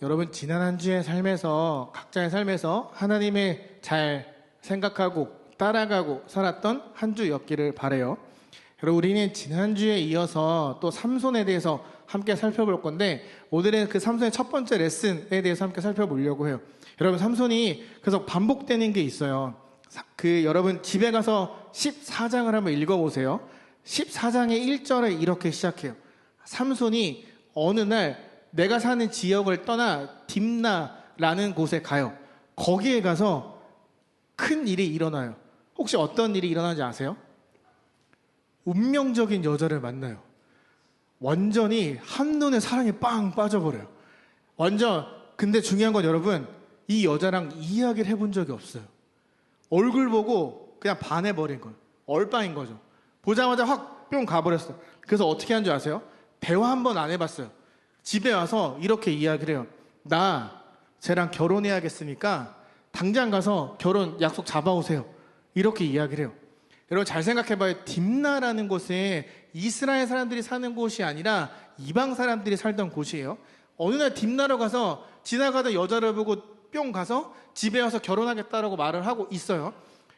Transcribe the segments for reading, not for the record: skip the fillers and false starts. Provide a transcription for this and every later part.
여러분, 지난 한 주의 삶에서 각자의 삶에서 하나님의 잘 생각하고 따라가고 살았던 한 주였기를 바라요. 여러분, 우리는 지난주에 이어서 또 삼손에 대해서 함께 살펴볼 건데, 오늘은 그 삼손의 첫 번째 레슨에 대해서 함께 살펴보려고 해요. 여러분, 삼손이 계속 반복되는 게 있어요. 여러분 집에 가서 14장을 한번 읽어보세요. 14장의 1절에 이렇게 시작해요. 삼손이 어느 날 내가 사는 지역을 떠나 딥나라는 곳에 가요. 거기에 가서 큰 일이 일어나요. 혹시 어떤 일이 일어나는지 아세요? 운명적인 여자를 만나요. 완전히 한눈에 사랑에 빵 빠져버려요. 근데 중요한 건 여러분, 이 여자랑 이야기를 해본 적이 없어요. 얼굴 보고 그냥 반해버린 거예요. 얼빵인 거죠. 보자마자 확 뿅 가버렸어요. 그래서 어떻게 한 줄 아세요? 대화 한 번 안 해봤어요. 집에 와서 이렇게 이야기를 해요. 나 쟤랑 결혼해야겠으니까 당장 가서 결혼 약속 잡아오세요. 이렇게 이야기를 해요. 여러분, 잘 생각해봐요. 딥나라는 곳에 이스라엘 사람들이 사는 곳이 아니라 이방 사람들이 살던 곳이에요. 어느 날 딥나로 가서 지나가던 여자를 보고 뿅 가서 집에 와서 결혼하겠다라고 말을 하고 있어요.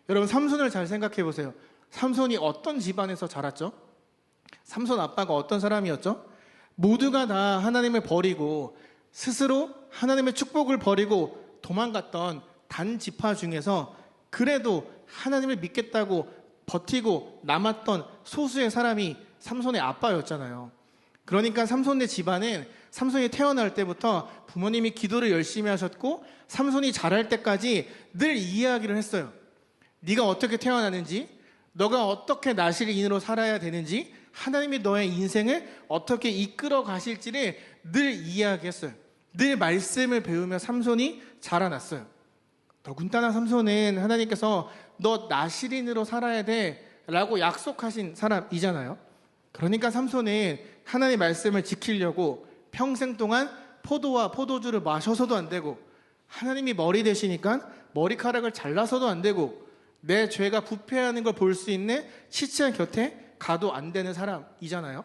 여러분, 삼손을 잘 생각해보세요. 삼손이 어떤 집안에서 자랐죠? 삼손 아빠가 어떤 사람이었죠? 모두가 다 하나님을 버리고 스스로 하나님의 축복을 버리고 도망갔던 단 지파 중에서 그래도 하나님을 믿겠다고 버티고 남았던 소수의 사람이 삼손의 아빠였잖아요. 그러니까 삼손의 집안은 삼손이 태어날 때부터 부모님이 기도를 열심히 하셨고 삼손이 자랄 때까지 늘 이야기를 했어요. 네가 어떻게 태어나는지, 너가 어떻게 나시린으로 살아야 되는지, 하나님이 너의 인생을 어떻게 이끌어 가실지를 늘 이야기했어요. 늘 말씀을 배우며 삼손이 자라났어요. 더군다나 삼손은 하나님께서 너 나시린으로 살아야 돼 라고 약속하신 사람이잖아요. 그러니까 삼손은 하나님의 말씀을 지키려고 평생 동안 포도와 포도주를 마셔서도 안 되고, 하나님이 머리 되시니까 머리카락을 잘라서도 안 되고, 내 죄가 부패하는 걸 볼 수 있는 시체 곁에 가도 안 되는 사람이잖아요.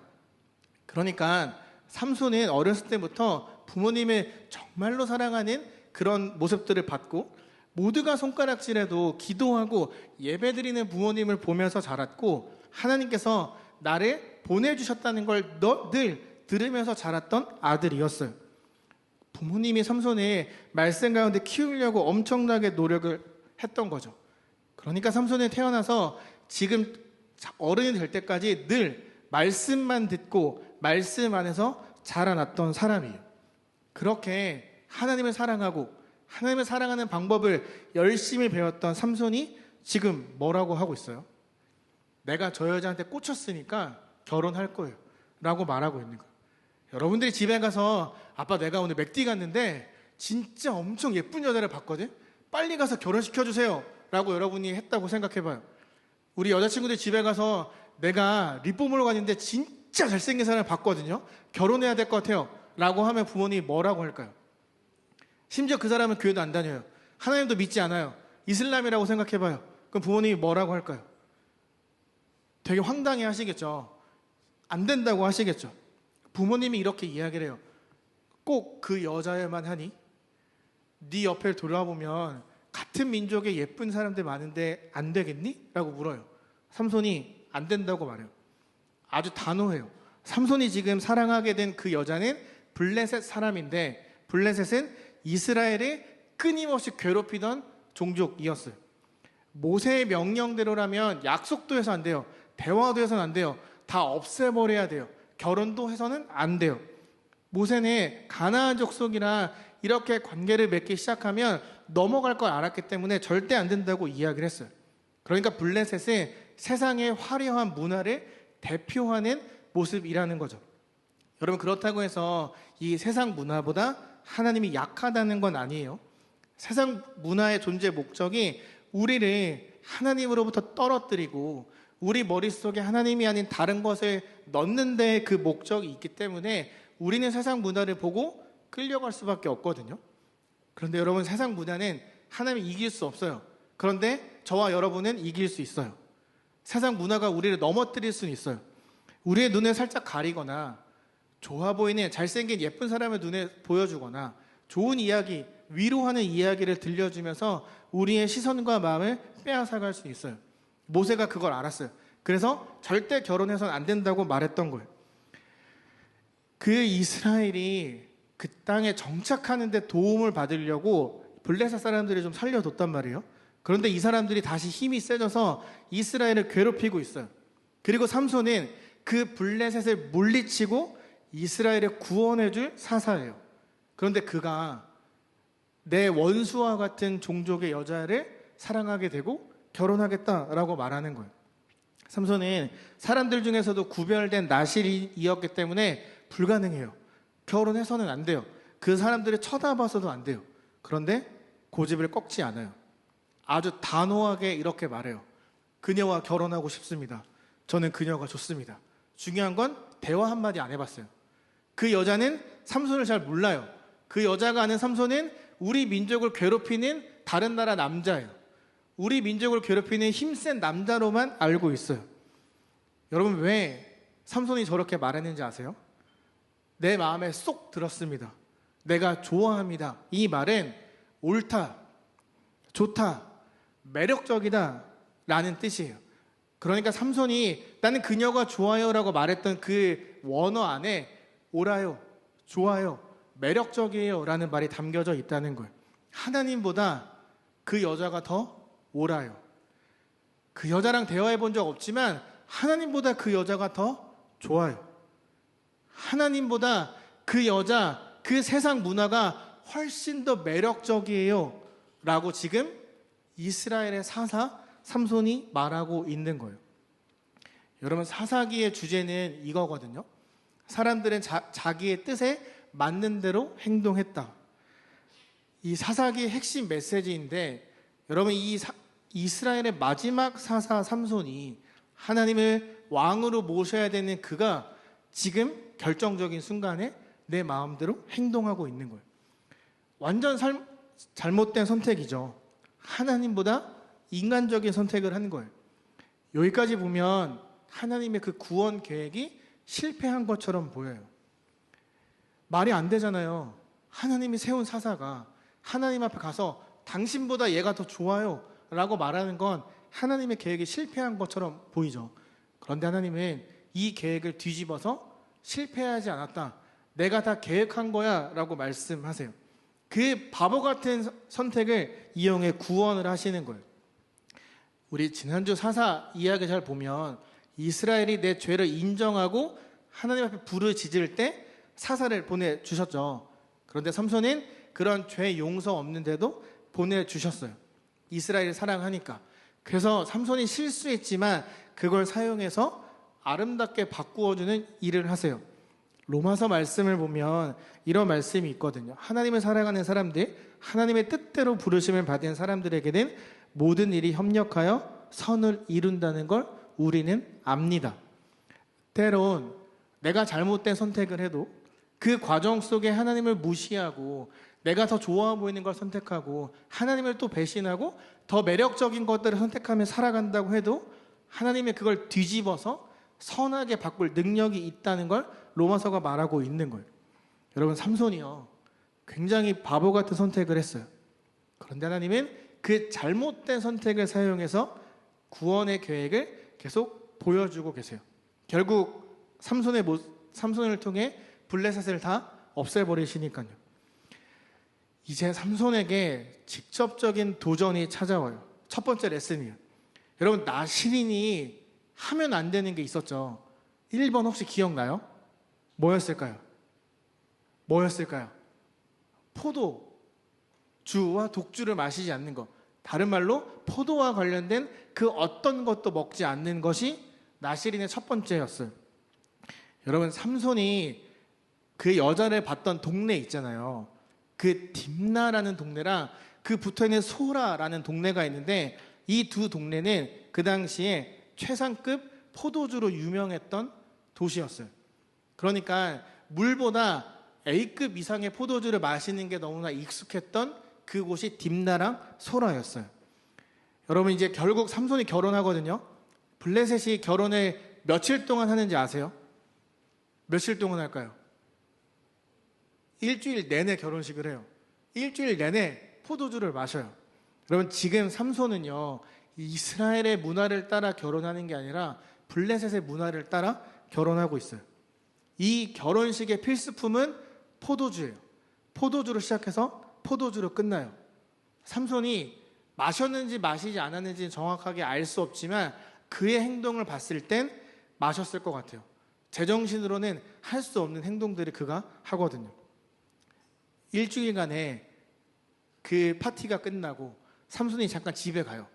그러니까 삼손은 어렸을 때부터 부모님을 정말로 사랑하는 그런 모습들을 봤고, 모두가 손가락질해도 기도하고 예배드리는 부모님을 보면서 자랐고, 하나님께서 나를 보내주셨다는 걸 늘 들으면서 자랐던 아들이었어요. 부모님이 삼손을 말씀 가운데 키우려고 엄청나게 노력을 했던 거죠. 그러니까 삼손이 태어나서 지금 어른이 될 때까지 늘 말씀만 듣고 말씀 안에서 자라났던 사람이에요. 그렇게 하나님을 사랑하고 하나님을 사랑하는 방법을 열심히 배웠던 삼손이 지금 뭐라고 하고 있어요? 내가 저 여자한테 꽂혔으니까 결혼할 거예요 라고 말하고 있는 거예요. 여러분들이 집에 가서 아빠 내가 오늘 맥디 갔는데 진짜 엄청 예쁜 여자를 봤거든? 빨리 가서 결혼시켜주세요 라고 여러분이 했다고 생각해봐요. 우리 여자친구들 집에 가서 내가 립보물로 갔는데 진짜 잘생긴 사람을 봤거든요. 결혼해야 될 것 같아요 라고 하면 부모님이 뭐라고 할까요? 심지어 그 사람은 교회도 안 다녀요. 하나님도 믿지 않아요. 이슬람이라고 생각해봐요. 그럼 부모님이 뭐라고 할까요? 되게 황당해 하시겠죠. 안 된다고 하시겠죠. 부모님이 이렇게 이야기를 해요. 꼭 그 여자여만 하니? 네 옆을 돌아보면 같은 민족의 예쁜 사람들 많은데 안 되겠니? 라고 물어요. 삼손이 안 된다고 말해요. 아주 단호해요. 삼손이 지금 사랑하게 된 그 여자는 블레셋 사람인데, 블레셋은 이스라엘을 끊임없이 괴롭히던 종족이었어요. 모세의 명령대로라면 약속도 해서 안 돼요. 대화도 해서는 안 돼요. 다 없애버려야 돼요. 결혼도 해서는 안 돼요. 모세는 가나안 족속이라 이렇게 관계를 맺기 시작하면 넘어갈 걸 알았기 때문에 절대 안 된다고 이야기를 했어요. 그러니까 블레셋은 세상의 화려한 문화를 대표하는 모습이라는 거죠. 여러분, 그렇다고 해서 이 세상 문화보다 하나님이 약하다는 건 아니에요. 세상 문화의 존재 목적이 우리를 하나님으로부터 떨어뜨리고 우리 머릿속에 하나님이 아닌 다른 것을 넣는 데 그 목적이 있기 때문에 우리는 세상 문화를 보고 끌려갈 수밖에 없거든요. 그런데 여러분, 세상 문화는 하나님이 이길 수 없어요. 그런데 저와 여러분은 이길 수 있어요. 세상 문화가 우리를 넘어뜨릴 수는 있어요. 우리의 눈을 살짝 가리거나 좋아 보이는 잘생긴 예쁜 사람을 눈에 보여주거나 좋은 이야기, 위로하는 이야기를 들려주면서 우리의 시선과 마음을 빼앗아갈 수 있어요. 모세가 그걸 알았어요. 그래서 절대 결혼해서는 안 된다고 말했던 거예요. 그 이스라엘이 그 땅에 정착하는 데 도움을 받으려고 블레셋 사람들이 좀 살려뒀단 말이에요. 그런데 이 사람들이 다시 힘이 세져서 이스라엘을 괴롭히고 있어요. 그리고 삼손은 그 블레셋을 물리치고 이스라엘을 구원해줄 사사예요. 그런데 그가 내 원수와 같은 종족의 여자를 사랑하게 되고 결혼하겠다라고 말하는 거예요. 삼손은 사람들 중에서도 구별된 나실이었기 때문에 불가능해요. 결혼해서는 안 돼요. 그 사람들이 쳐다봐서도 안 돼요. 그런데 고집을 꺾지 않아요. 아주 단호하게 이렇게 말해요. 그녀와 결혼하고 싶습니다. 저는 그녀가 좋습니다. 중요한 건 대화 한마디 안 해봤어요. 그 여자는 삼손을 잘 몰라요. 그 여자가 아는 삼손은 우리 민족을 괴롭히는 다른 나라 남자예요. 우리 민족을 괴롭히는 힘센 남자로만 알고 있어요. 여러분, 왜 삼손이 저렇게 말했는지 아세요? 내 마음에 쏙 들었습니다. 내가 좋아합니다. 이 말은 옳다, 좋다, 매력적이다 라는 뜻이에요. 그러니까 삼손이 나는 그녀가 좋아요 라고 말했던 그 원어 안에 옳아요, 좋아요, 매력적이에요 라는 말이 담겨져 있다는 거예요. 하나님보다 그 여자가 더 옳아요. 그 여자랑 대화해 본 적 없지만 하나님보다 그 여자가 더 좋아요. 하나님보다 그 여자, 그 세상 문화가 훨씬 더 매력적이에요 라고 지금 이스라엘의 사사 삼손이 말하고 있는 거예요. 여러분, 사사기의 주제는 이거거든요. 사람들은 자기의 뜻에 맞는 대로 행동했다. 이 사사기의 핵심 메시지인데, 여러분, 이스라엘의 마지막 사사 삼손이 하나님을 왕으로 모셔야 되는 그가 지금 결정적인 순간에 내 마음대로 행동하고 있는 거예요. 완전 잘못된 선택이죠. 하나님보다 인간적인 선택을 한 거예요. 여기까지 보면 하나님의 그 구원 계획이 실패한 것처럼 보여요. 말이 안 되잖아요. 하나님이 세운 사사가 하나님 앞에 가서 당신보다 얘가 더 좋아요 라고 말하는 건 하나님의 계획이 실패한 것처럼 보이죠. 그런데 하나님은 이 계획을 뒤집어서 실패하지 않았다. 내가 다 계획한 거야 라고 말씀하세요. 그 바보 같은 선택을 이용해 구원을 하시는 거예요. 우리 지난주 사사 이야기 잘 보면 이스라엘이 내 죄를 인정하고 하나님 앞에 부르짖을 때 사사를 보내주셨죠. 그런데 삼손은 그런 죄 용서 없는데도 보내주셨어요. 이스라엘을 사랑하니까. 그래서 삼손이 실수했지만 그걸 사용해서 아름답게 바꾸어주는 일을 하세요. 로마서 말씀을 보면 이런 말씀이 있거든요. 하나님을 사랑하는 사람들, 하나님의 뜻대로 부르심을 받은 사람들에게는 모든 일이 협력하여 선을 이룬다는 걸 우리는 압니다. 때론 내가 잘못된 선택을 해도 그 과정 속에 하나님을 무시하고 내가 더 좋아 보이는 걸 선택하고 하나님을 또 배신하고 더 매력적인 것들을 선택하며 살아간다고 해도 하나님의 그걸 뒤집어서 선하게 바꿀 능력이 있다는 걸 로마서가 말하고 있는 거예요. 여러분, 삼손이요, 굉장히 바보 같은 선택을 했어요. 그런데 하나님은 그 잘못된 선택을 사용해서 구원의 계획을 계속 보여주고 계세요. 결국 삼손을 통해 블레셋을 다 없애버리시니까요. 이제 삼손에게 직접적인 도전이 찾아와요. 첫 번째 레슨이에요. 여러분, 나실인이 하면 안 되는 게 있었죠. 1번 혹시 기억나요? 뭐였을까요? 포도주와 독주를 마시지 않는 것. 다른 말로 포도와 관련된 그 어떤 것도 먹지 않는 것이 나실인의 첫 번째였어요. 여러분, 삼손이 그 여자를 봤던 동네 있잖아요. 그 딥나라는 동네랑 그 붙어있는 소라라는 동네가 있는데 이 두 동네는 그 당시에 최상급 포도주로 유명했던 도시였어요. 그러니까 물보다 A급 이상의 포도주를 마시는 게 너무나 익숙했던 그곳이 딥나랑 소라였어요. 여러분, 이제 결국 삼손이 결혼하거든요. 블레셋이 결혼을 며칠 동안 하는지 아세요? 며칠 동안 할까요? 일주일 내내 결혼식을 해요. 일주일 내내 포도주를 마셔요. 여러분 지금 삼손은요 이스라엘의 문화를 따라 결혼하는 게 아니라 블레셋의 문화를 따라 결혼하고 있어요. 이 결혼식의 필수품은 포도주예요. 포도주로 시작해서 포도주로 끝나요. 삼손이 마셨는지 마시지 않았는지 정확하게 알 수 없지만 그의 행동을 봤을 땐 마셨을 것 같아요. 제정신으로는 할 수 없는 행동들을 그가 하거든요. 일주일간에 그 파티가 끝나고 삼손이 잠깐 집에 가요.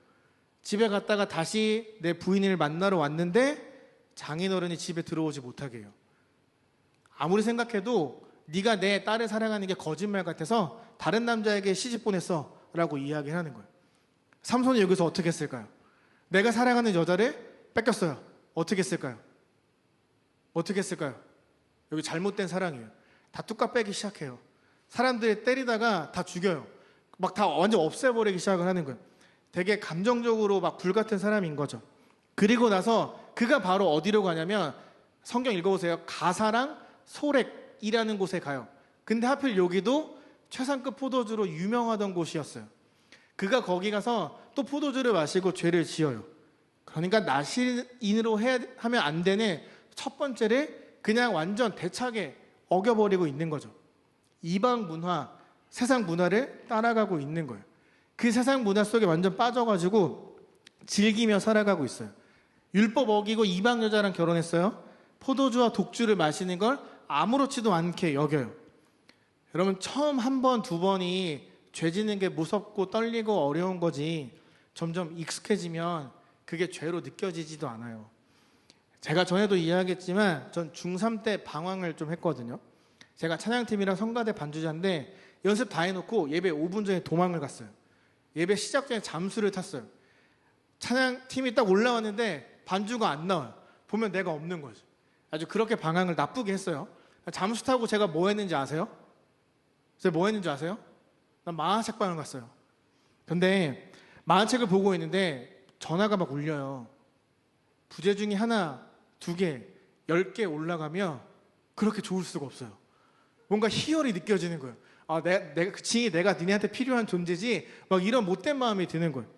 집에 갔다가 다시 내 부인을 만나러 왔는데 장인어른이 집에 들어오지 못하게 해요. 아무리 생각해도 네가 내 딸을 사랑하는 게 거짓말 같아서 다른 남자에게 시집 보냈어 라고 이야기하는 거예요. 삼손이 여기서 어떻게 했을까요? 내가 사랑하는 여자를 뺏겼어요. 어떻게 했을까요? 어떻게 했을까요? 여기 잘못된 사랑이에요. 다 뚝까 빼기 시작해요. 사람들이 때리다가 다 죽여요. 막 다 완전 없애버리기 시작을 하는 거예요. 되게 감정적으로 막 불같은 사람인 거죠. 그리고 나서 그가 바로 어디로 가냐면 성경 읽어보세요. 가사랑 소렉이라는 곳에 가요. 근데 하필 여기도 최상급 포도주로 유명하던 곳이었어요. 그가 거기 가서 또 포도주를 마시고 죄를 지어요. 그러니까 나실인으로 하면 안 되는 첫 번째를 그냥 완전 대차게 어겨버리고 있는 거죠. 이방 문화, 세상 문화를 따라가고 있는 거예요. 그 세상 문화 속에 완전 빠져가지고 즐기며 살아가고 있어요. 율법 어기고 이방 여자랑 결혼했어요. 포도주와 독주를 마시는 걸 아무렇지도 않게 여겨요. 여러분 처음 한 번, 두 번이 죄 짓는 게 무섭고 떨리고 어려운 거지 점점 익숙해지면 그게 죄로 느껴지지도 않아요. 제가 전에도 이야기했지만 전 중3 때 방황을 좀 했거든요. 제가 찬양팀이랑 성가대 반주자인데 연습 다 해놓고 예배 5분 전에 도망을 갔어요. 예배 시작 전에 잠수를 탔어요. 찬양팀이 딱 올라왔는데 반주가 안 나와요. 보면 내가 없는 거죠. 아주 그렇게 방황을 나쁘게 했어요. 잠수 타고 제가 뭐 했는지 아세요? 제가 뭐 했는지 아세요? 난 만화책방을 갔어요. 근데 만화책을 보고 있는데 전화가 막 울려요. 부재 중에 하나, 두 개, 10개 올라가면 그렇게 좋을 수가 없어요. 뭔가 희열이 느껴지는 거예요. 아, 내가 니네한테 필요한 존재지. 막 이런 못된 마음이 드는 거예요.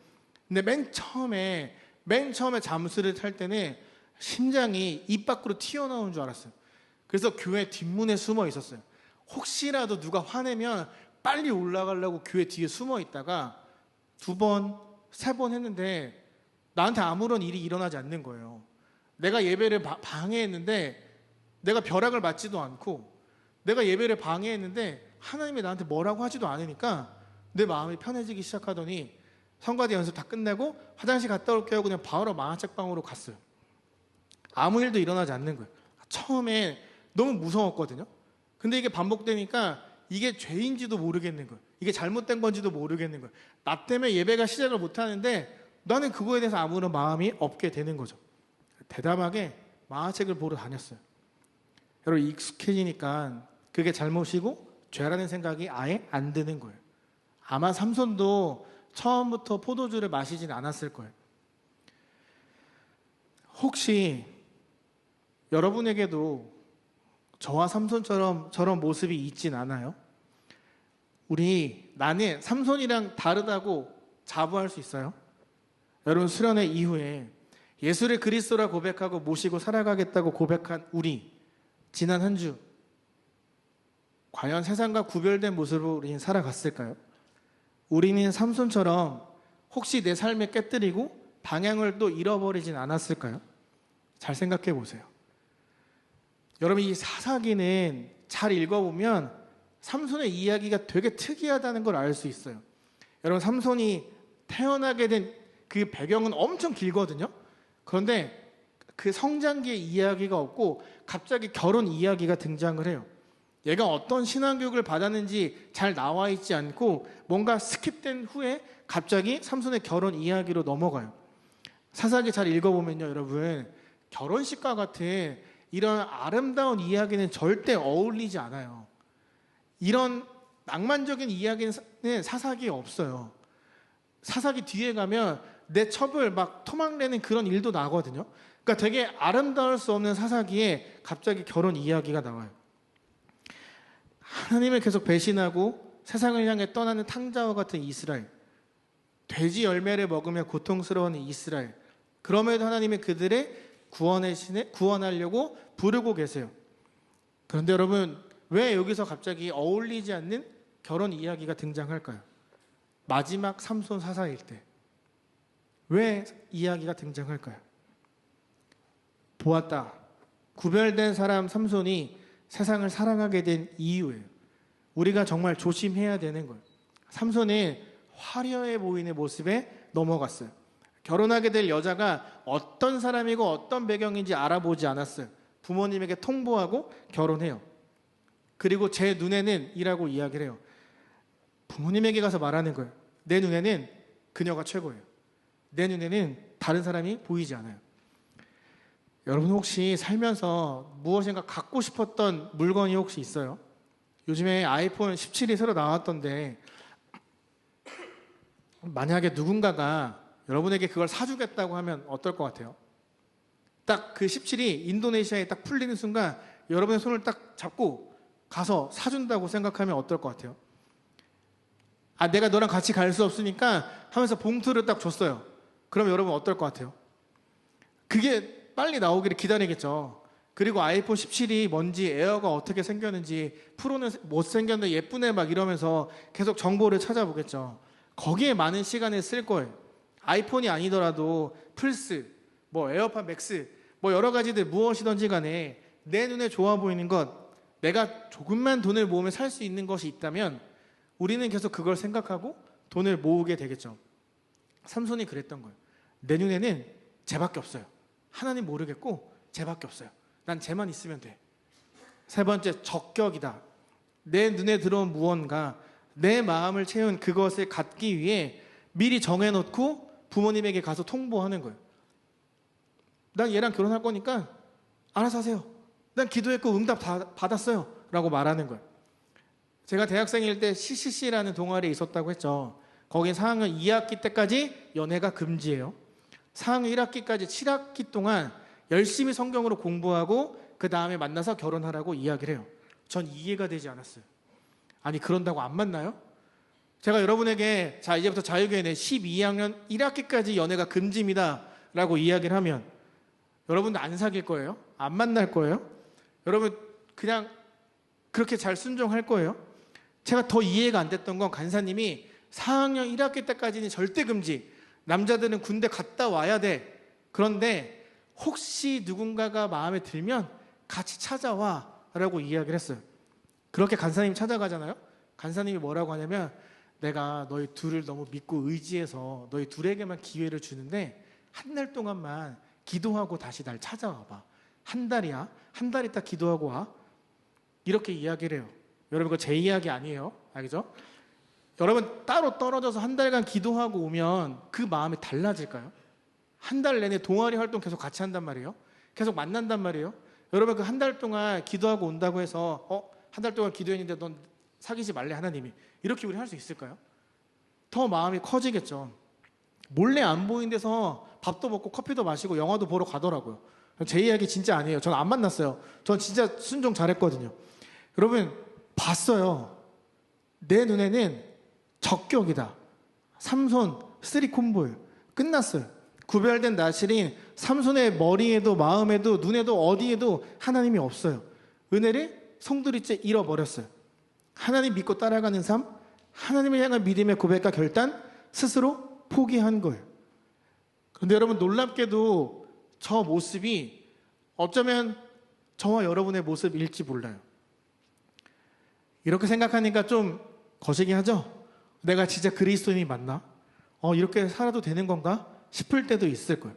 근데 맨 처음에 잠수를 탈 때는 심장이 입 밖으로 튀어나오는 줄 알았어요. 그래서 교회 뒷문에 숨어 있었어요. 혹시라도 누가 화내면 빨리 올라가려고 교회 뒤에 숨어 있다가 2번, 3번 했는데 나한테 아무런 일이 일어나지 않는 거예요. 내가 예배를 방해했는데 내가 벼락을 맞지도 않고 내가 예배를 방해했는데 하나님이 나한테 뭐라고 하지도 않으니까 내 마음이 편해지기 시작하더니 성가대 연습 다 끝내고 화장실 갔다 올게요 하고 그냥 바로 만화책방으로 갔어요. 아무 일도 일어나지 않는 거예요. 처음에 너무 무서웠거든요. 근데 이게 반복되니까 이게 죄인지도 모르겠는 거예요. 이게 잘못된 건지도 모르겠는 거예요. 나 때문에 예배가 시작을 못하는데 나는 그거에 대해서 아무런 마음이 없게 되는 거죠. 대담하게 만화책을 보러 다녔어요. 여러분 익숙해지니까 그게 잘못이고 죄라는 생각이 아예 안 드는 거예요. 아마 삼손도 처음부터 포도주를 마시진 않았을 거예요. 혹시 여러분에게도 저와 삼손처럼 저런 모습이 있진 않아요? 나는 삼손이랑 다르다고 자부할 수 있어요? 여러분 수련회 이후에 예수를 그리스도라 고백하고 모시고 살아가겠다고 고백한 우리 지난 한 주 과연 세상과 구별된 모습으로 우리는 살아갔을까요? 우리는 삼손처럼 혹시 내 삶에 깨뜨리고 방향을 또 잃어버리진 않았을까요? 잘 생각해 보세요. 여러분 이 사사기는 잘 읽어보면 삼손의 이야기가 되게 특이하다는 걸 알 수 있어요. 여러분 삼손이 태어나게 된 그 배경은 엄청 길거든요. 그런데 그 성장기의 이야기가 없고 갑자기 결혼 이야기가 등장을 해요. 얘가 어떤 신앙교육을 받았는지 잘 나와 있지 않고 뭔가 스킵된 후에 갑자기 삼손의 결혼 이야기로 넘어가요. 사사기 잘 읽어보면요 여러분 결혼식과 같은 이런 아름다운 이야기는 절대 어울리지 않아요. 이런 낭만적인 이야기는 사사기에 없어요. 사사기 뒤에 가면 내 첩을 막 토막내는 그런 일도 나거든요. 그러니까 되게 아름다울 수 없는 사사기에 갑자기 결혼 이야기가 나와요. 하나님을 계속 배신하고 세상을 향해 떠나는 탕자와 같은 이스라엘, 돼지 열매를 먹으며 고통스러운 이스라엘, 그럼에도 하나님은 그들의 구원하려고 부르고 계세요. 그런데 여러분, 왜 여기서 갑자기 어울리지 않는 결혼 이야기가 등장할까요? 마지막 삼손 사사일 때 왜 이야기가 등장할까요? 보았다, 구별된 사람 삼손이 세상을 사랑하게 된 이유예요. 우리가 정말 조심해야 되는 거예요. 삼손은 화려해 보이는 모습에 넘어갔어요. 결혼하게 될 여자가 어떤 사람이고 어떤 배경인지 알아보지 않았어요. 부모님에게 통보하고 결혼해요. 그리고 제 눈에는 이라고 이야기를 해요. 부모님에게 가서 말하는 거예요. 내 눈에는 그녀가 최고예요. 내 눈에는 다른 사람이 보이지 않아요. 여러분 혹시 살면서 무엇인가 갖고 싶었던 물건이 혹시 있어요? 요즘에 아이폰 17이 새로 나왔던데 만약에 누군가가 여러분에게 그걸 사주겠다고 하면 어떨 것 같아요? 딱 그 17이 인도네시아에 딱 풀리는 순간 여러분의 손을 딱 잡고 가서 사준다고 생각하면 어떨 것 같아요? 아, 내가 너랑 같이 갈 수 없으니까 하면서 봉투를 딱 줬어요. 그럼 여러분 어떨 것 같아요? 그게 빨리 나오기를 기다리겠죠. 그리고 아이폰 17이 뭔지, 에어가 어떻게 생겼는지, 프로는 못생겼는데 예쁘네 막 이러면서 계속 정보를 찾아보겠죠. 거기에 많은 시간을 쓸 거예요. 아이폰이 아니더라도 플스, 뭐 에어팟 맥스, 뭐 여러 가지들 무엇이든지 간에 내 눈에 좋아 보이는 것, 내가 조금만 돈을 모으면 살 수 있는 것이 있다면 우리는 계속 그걸 생각하고 돈을 모으게 되겠죠. 삼손이 그랬던 거예요. 내 눈에는 쟤밖에 없어요. 하나님 모르겠고 쟤밖에 없어요. 난 쟤만 있으면 돼. 세 번째, 적격이다. 내 눈에 들어온 무언가, 내 마음을 채운 그것을 갖기 위해 미리 정해놓고 부모님에게 가서 통보하는 거예요. 난 얘랑 결혼할 거니까 알아서 하세요. 난 기도했고 응답 다 받았어요. 라고 말하는 거예요. 제가 대학생일 때 CCC라는 동아리에 있었다고 했죠. 거긴 4학년 2학기 때까지 연애가 금지예요. 4학년 1학기까지 7학기 동안 열심히 성경으로 공부하고 그 다음에 만나서 결혼하라고 이야기를 해요. 전 이해가 되지 않았어요. 아니, 그런다고 안 만나요? 제가 여러분에게 자, 이제부터 자유교회는 12학년 1학기까지 연애가 금지입니다 라고 이야기를 하면 여러분도 안 사귈 거예요? 안 만날 거예요? 여러분 그냥 그렇게 잘 순종할 거예요? 제가 더 이해가 안 됐던 건 간사님이 4학년 1학기 때까지는 절대 금지, 남자들은 군대 갔다 와야 돼. 그런데 혹시 누군가가 마음에 들면 같이 찾아와 라고 이야기를 했어요. 그렇게 간사님 찾아가잖아요. 간사님이 뭐라고 하냐면, 내가 너희 둘을 너무 믿고 의지해서 너희 둘에게만 기회를 주는데 한 달 동안만 기도하고 다시 날 찾아와봐. 한 달이야. 한 달 있다 기도하고 와. 이렇게 이야기를 해요. 여러분, 그거 제 이야기 아니에요. 알겠죠? 여러분, 따로 떨어져서 한 달간 기도하고 오면 그 마음이 달라질까요? 한 달 내내 동아리 활동 계속 같이 한단 말이에요. 계속 만난단 말이에요. 여러분, 그 한 달 동안 기도하고 온다고 해서 한 달 동안 기도했는데 넌 사귀지 말래 하나님이, 이렇게 우리 할 수 있을까요? 더 마음이 커지겠죠. 몰래 안 보이는 데서 밥도 먹고 커피도 마시고 영화도 보러 가더라고요. 제 이야기 진짜 아니에요. 전 안 만났어요. 전 진짜 순종 잘했거든요. 여러분, 봤어요. 내 눈에는 적격이다. 삼손 3콤보예요. 끝났어요. 구별된 나실인 삼손의 머리에도 마음에도 눈에도 어디에도 하나님이 없어요. 은혜를 송두리째 잃어버렸어요. 하나님 믿고 따라가는 삶, 하나님을 향한 믿음의 고백과 결단, 스스로 포기한 거예요. 그런데 여러분, 놀랍게도 저 모습이 어쩌면 저와 여러분의 모습일지 몰라요. 이렇게 생각하니까 좀 거시기 하죠? 내가 진짜 그리스도인이 맞나? 이렇게 살아도 되는 건가? 싶을 때도 있을 거예요.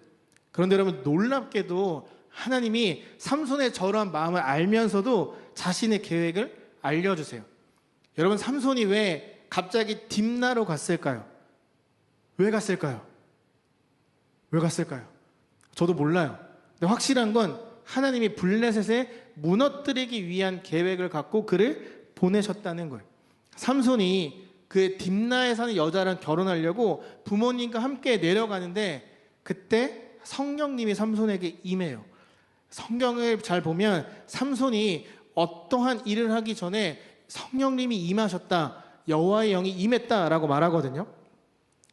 그런데 여러분, 놀랍게도 하나님이 삼손의 저러한 마음을 알면서도 자신의 계획을 알려주세요. 여러분, 삼손이 왜 갑자기 딥나로 갔을까요? 왜 갔을까요? 왜 갔을까요? 저도 몰라요. 근데 확실한 건 하나님이 블레셋에 무너뜨리기 위한 계획을 갖고 그를 보내셨다는 거예요. 삼손이 그 딥나에 사는 여자랑 결혼하려고 부모님과 함께 내려가는데 그때 성령님이 삼손에게 임해요. 성경을 잘 보면 삼손이 어떠한 일을 하기 전에 성령님이 임하셨다, 여호와의 영이 임했다라고 말하거든요.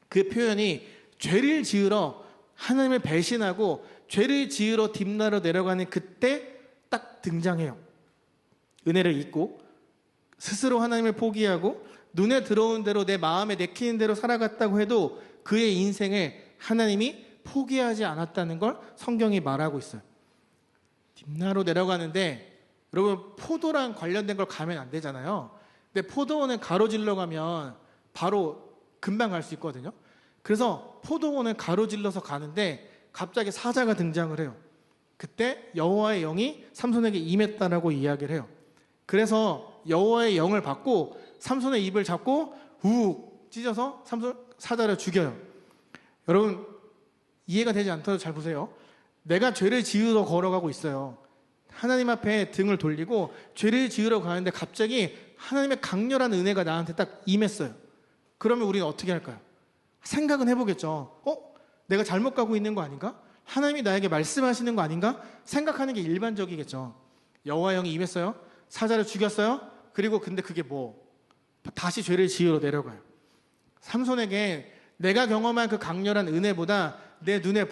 그 표현이 죄를 지으러 하나님을 배신하고 죄를 지으러 딥나로 내려가는 그때 딱 등장해요. 은혜를 잊고 스스로 하나님을 포기하고 눈에 들어온 대로 내 마음에 내키는 대로 살아갔다고 해도 그의 인생에 하나님이 포기하지 않았다는 걸 성경이 말하고 있어요. 딥나로 내려가는데 여러분 포도랑 관련된 걸 가면 안 되잖아요. 근데 포도원을 가로질러 가면 바로 금방 갈 수 있거든요. 그래서 포도원을 가로질러서 가는데 갑자기 사자가 등장을 해요. 그때 여호와의 영이 삼손에게 임했다라고 이야기를 해요. 그래서 여호와의 영을 받고 삼손의 입을 잡고 훅 찢어서 사자를 죽여요. 여러분 이해가 되지 않더라도 잘 보세요. 내가 죄를 지으러 걸어가고 있어요. 하나님 앞에 등을 돌리고 죄를 지으러 가는데 갑자기 하나님의 강렬한 은혜가 나한테 딱 임했어요. 그러면 우리는 어떻게 할까요? 생각은 해보겠죠. 내가 잘못 가고 있는 거 아닌가? 하나님이 나에게 말씀하시는 거 아닌가? 생각하는 게 일반적이겠죠. 여호와 영이 임했어요. 사자를 죽였어요. 그리고 근데 그게 다시 죄를 지으러 내려가요. 삼손에게 내가 경험한 그 강렬한 은혜보다 내 눈에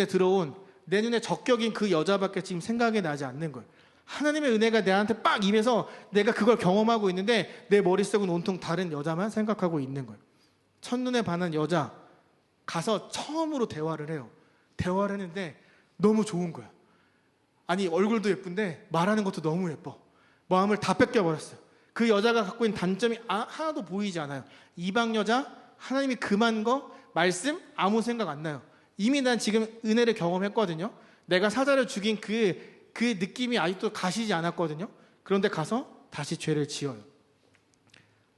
들어온 내 눈에 적격인 그 여자밖에 지금 생각이 나지 않는 거예요. 하나님의 은혜가 내한테 빡 임해서 내가 그걸 경험하고 있는데 내 머릿속은 온통 다른 여자만 생각하고 있는 거예요. 첫눈에 반한 여자 가서 처음으로 대화를 해요. 대화를 했는데 너무 좋은 거야. 아니 얼굴도 예쁜데 말하는 것도 너무 예뻐. 마음을 다 뺏겨버렸어요. 그 여자가 갖고 있는 단점이 하나도 보이지 않아요. 이방 여자, 하나님이 금한 거, 말씀 아무 생각 안 나요. 이미 난 지금 은혜를 경험했거든요. 내가 사자를 죽인 그 느낌이 아직도 가시지 않았거든요. 그런데 가서 다시 죄를 지어요.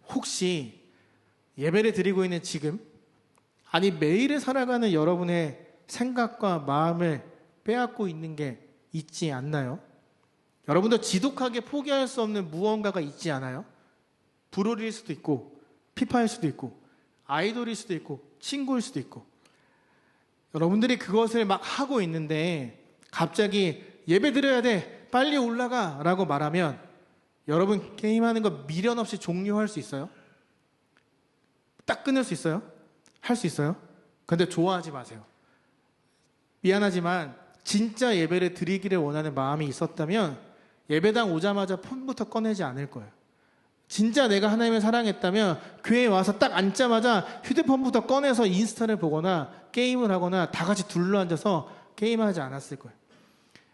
혹시 예배를 드리고 있는 지금, 아니 매일을 살아가는 여러분의 생각과 마음을 빼앗고 있는 게 있지 않나요? 여러분도 지독하게 포기할 수 없는 무언가가 있지 않아요? 불효일 수도 있고 피파일 수도 있고 아이돌일 수도 있고 친구일 수도 있고, 여러분들이 그것을 막 하고 있는데 갑자기 예배 드려야 돼, 빨리 올라가 라고 말하면 여러분 게임하는 거 미련 없이 종료할 수 있어요? 딱 끊을 수 있어요? 할 수 있어요? 근데 좋아하지 마세요. 미안하지만 진짜 예배를 드리기를 원하는 마음이 있었다면 예배당 오자마자 폰부터 꺼내지 않을 거예요. 진짜 내가 하나님을 사랑했다면 교회에 와서 딱 앉자마자 휴대폰부터 꺼내서 인스타를 보거나 게임을 하거나 다 같이 둘러앉아서 게임하지 않았을 거예요.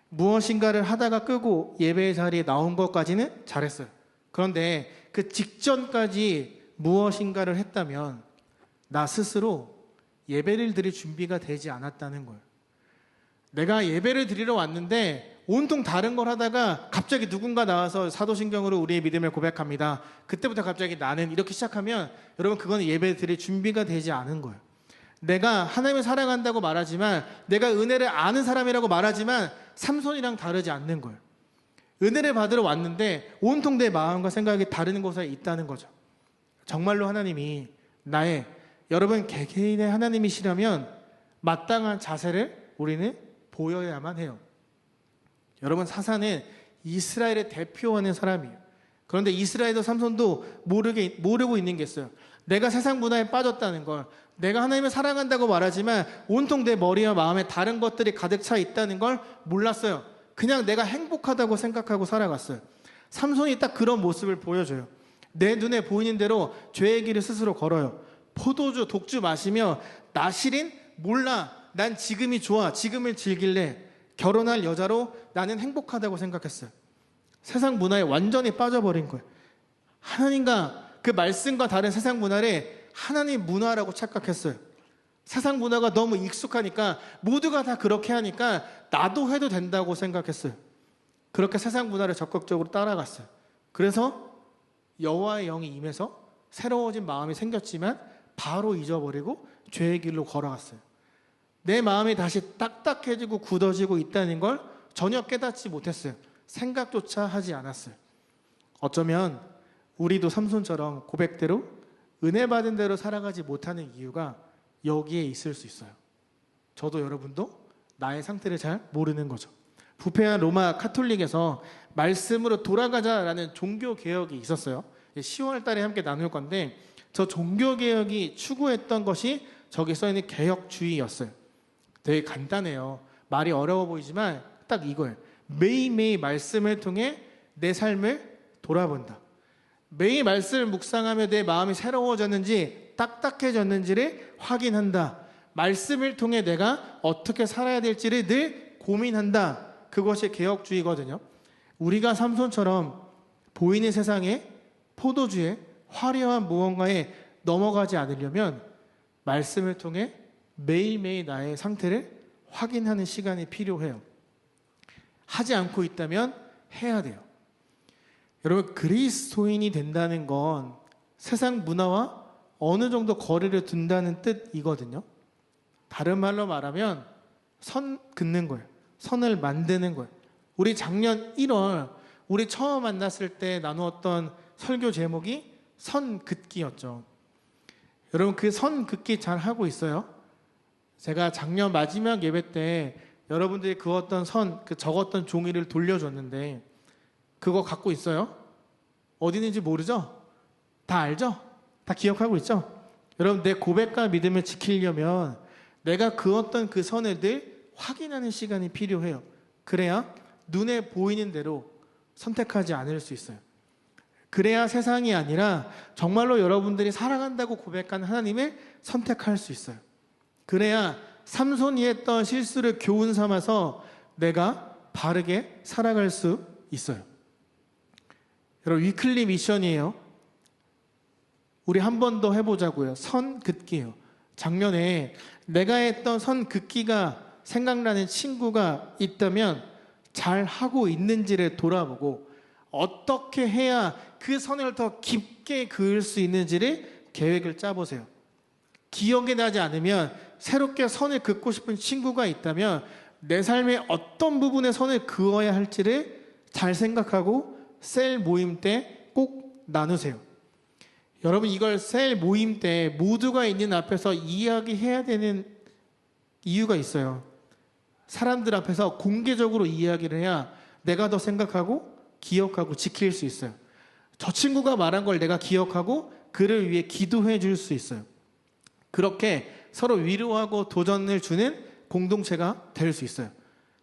무엇인가를 하다가 끄고 예배의 자리에 나온 것까지는 잘했어요. 그런데 그 직전까지 무엇인가를 했다면 나 스스로 예배를 드릴 준비가 되지 않았다는 거예요. 내가 예배를 드리러 왔는데 온통 다른 걸 하다가 갑자기 누군가 나와서 사도신경으로 우리의 믿음을 고백합니다. 그때부터 갑자기 나는 이렇게 시작하면 여러분 그건 예배 드릴 준비가 되지 않은 거예요. 내가 하나님을 사랑한다고 말하지만, 내가 은혜를 아는 사람이라고 말하지만 삼손이랑 다르지 않는 거예요. 은혜를 받으러 왔는데 온통 내 마음과 생각이 다른 곳에 있다는 거죠. 정말로 하나님이 여러분 개개인의 하나님이시라면 마땅한 자세를 우리는 보여야만 해요. 여러분 사사는 이스라엘을 대표하는 사람이에요. 그런데 이스라엘도 삼손도 모르고 있는 게 있어요. 내가 세상 문화에 빠졌다는 걸, 내가 하나님을 사랑한다고 말하지만 온통 내 머리와 마음에 다른 것들이 가득 차 있다는 걸 몰랐어요. 그냥 내가 행복하다고 생각하고 살아갔어요. 삼손이 딱 그런 모습을 보여줘요. 내 눈에 보이는 대로 죄의 길을 스스로 걸어요. 포도주, 독주 마시며 나실인 몰라, 난 지금이 좋아, 지금을 즐길래, 결혼할 여자로 나는 행복하다고 생각했어요. 세상 문화에 완전히 빠져버린 거예요. 하나님과 그 말씀과 다른 세상 문화를 하나님 문화라고 착각했어요. 세상 문화가 너무 익숙하니까, 모두가 다 그렇게 하니까 나도 해도 된다고 생각했어요. 그렇게 세상 문화를 적극적으로 따라갔어요. 그래서 여호와의 영이 임해서 새로워진 마음이 생겼지만 바로 잊어버리고 죄의 길로 걸어갔어요. 내 마음이 다시 딱딱해지고 굳어지고 있다는 걸 전혀 깨닫지 못했어요. 생각조차 하지 않았어요. 어쩌면 우리도 삼손처럼 고백대로 은혜 받은 대로 살아가지 못하는 이유가 여기에 있을 수 있어요. 저도 여러분도 나의 상태를 잘 모르는 거죠. 부패한 로마 카톨릭에서 말씀으로 돌아가자라는 종교 개혁이 있었어요. 10월 달에 함께 나눌 건데, 저 종교개혁이 추구했던 것이 저기 써있는 개혁주의였어요. 되게 간단해요. 말이 어려워 보이지만 딱 이거예요. 매일매일 말씀을 통해 내 삶을 돌아본다. 매일 말씀을 묵상하며 내 마음이 새로워졌는지 딱딱해졌는지를 확인한다. 말씀을 통해 내가 어떻게 살아야 될지를 늘 고민한다. 그것이 개혁주의거든요. 우리가 삼손처럼 보이는 세상에 포도주에 화려한 무언가에 넘어가지 않으려면 말씀을 통해 매일매일 나의 상태를 확인하는 시간이 필요해요. 하지 않고 있다면 해야 돼요. 여러분, 그리스도인이 된다는 건 세상 문화와 어느 정도 거리를 둔다는 뜻이거든요. 다른 말로 말하면 선 긋는 거예요. 선을 만드는 거예요. 우리 작년 1월 우리 처음 만났을 때 나누었던 설교 제목이 선 긋기였죠. 여러분, 그 선 긋기 잘 하고 있어요? 제가 작년 마지막 예배 때 여러분들이 그었던 선, 그 적었던 종이를 돌려줬는데 그거 갖고 있어요? 어디 있는지 모르죠? 다 알죠? 다 기억하고 있죠? 여러분, 내 고백과 믿음을 지키려면 내가 그었던 그 선을 늘 확인하는 시간이 필요해요. 그래야 눈에 보이는 대로 선택하지 않을 수 있어요. 그래야 세상이 아니라 정말로 여러분들이 사랑한다고 고백한 하나님을 선택할 수 있어요. 그래야 삼손이 했던 실수를 교훈 삼아서 내가 바르게 살아갈 수 있어요. 여러분, 위클리 미션이에요. 우리 한 번 더 해보자고요. 선 긋기예요. 작년에 내가 했던 선 긋기가 생각나는 친구가 있다면 잘 하고 있는지를 돌아보고 어떻게 해야 그 선을 더 깊게 그을 수 있는지를 계획을 짜보세요. 기억이 나지 않으면 새롭게 선을 긋고 싶은 친구가 있다면 내 삶의 어떤 부분에 선을 그어야 할지를 잘 생각하고 셀 모임 때 꼭 나누세요. 여러분, 이걸 셀 모임 때 모두가 있는 앞에서 이야기해야 되는 이유가 있어요. 사람들 앞에서 공개적으로 이야기를 해야 내가 더 생각하고 기억하고 지킬 수 있어요. 저 친구가 말한 걸 내가 기억하고 그를 위해 기도해 줄 수 있어요. 그렇게 서로 위로하고 도전을 주는 공동체가 될 수 있어요.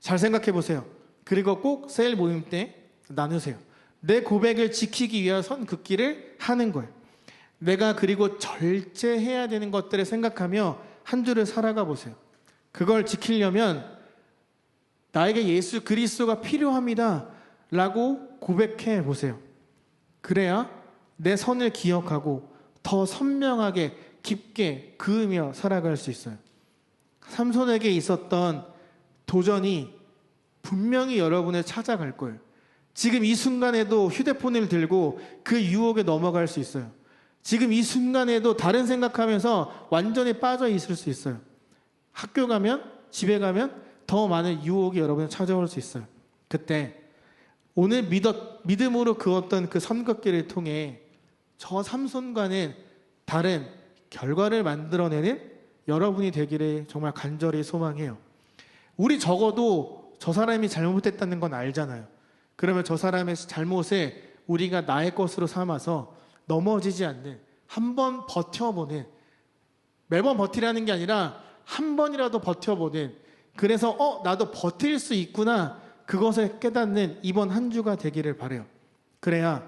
잘 생각해 보세요. 그리고 꼭 셀 모임 때 나누세요. 내 고백을 지키기 위한 선 긋기를 하는 거예요. 내가 그리고 절제해야 되는 것들을 생각하며 한 주를 살아가 보세요. 그걸 지키려면 나에게 예수 그리스도가 필요합니다 라고 고백해 보세요. 그래야 내 선을 기억하고 더 선명하게 깊게 그으며 살아갈 수 있어요. 삼손에게 있었던 도전이 분명히 여러분을 찾아갈 거예요. 지금 이 순간에도 휴대폰을 들고 그 유혹에 넘어갈 수 있어요. 지금 이 순간에도 다른 생각하면서 완전히 빠져 있을 수 있어요. 학교 가면, 집에 가면 더 많은 유혹이 여러분을 찾아올 수 있어요. 그때 오늘 믿음으로 그었던 그 선긋기를 통해 저 삼손과는 다른 결과를 만들어내는 여러분이 되기를 정말 간절히 소망해요. 우리 적어도 저 사람이 잘못했다는 건 알잖아요. 그러면 저 사람의 잘못을 우리가 나의 것으로 삼아서 넘어지지 않는, 한 번 버텨보는, 매번 버티라는 게 아니라 한 번이라도 버텨보는, 그래서 나도 버틸 수 있구나, 그것을 깨닫는 이번 한 주가 되기를 바라요. 그래야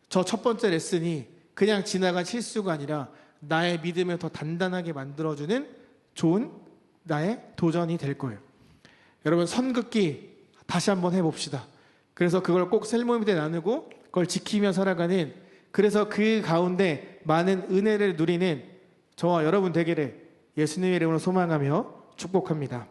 저 첫 번째 레슨이 그냥 지나간 실수가 아니라 나의 믿음을 더 단단하게 만들어주는 좋은 나의 도전이 될 거예요. 여러분, 선긋기 다시 한번 해봅시다. 그래서 그걸 꼭 셀모임 때 나누고 그걸 지키며 살아가는, 그래서 그 가운데 많은 은혜를 누리는 저와 여러분 되기를 예수님의 이름으로 소망하며 축복합니다.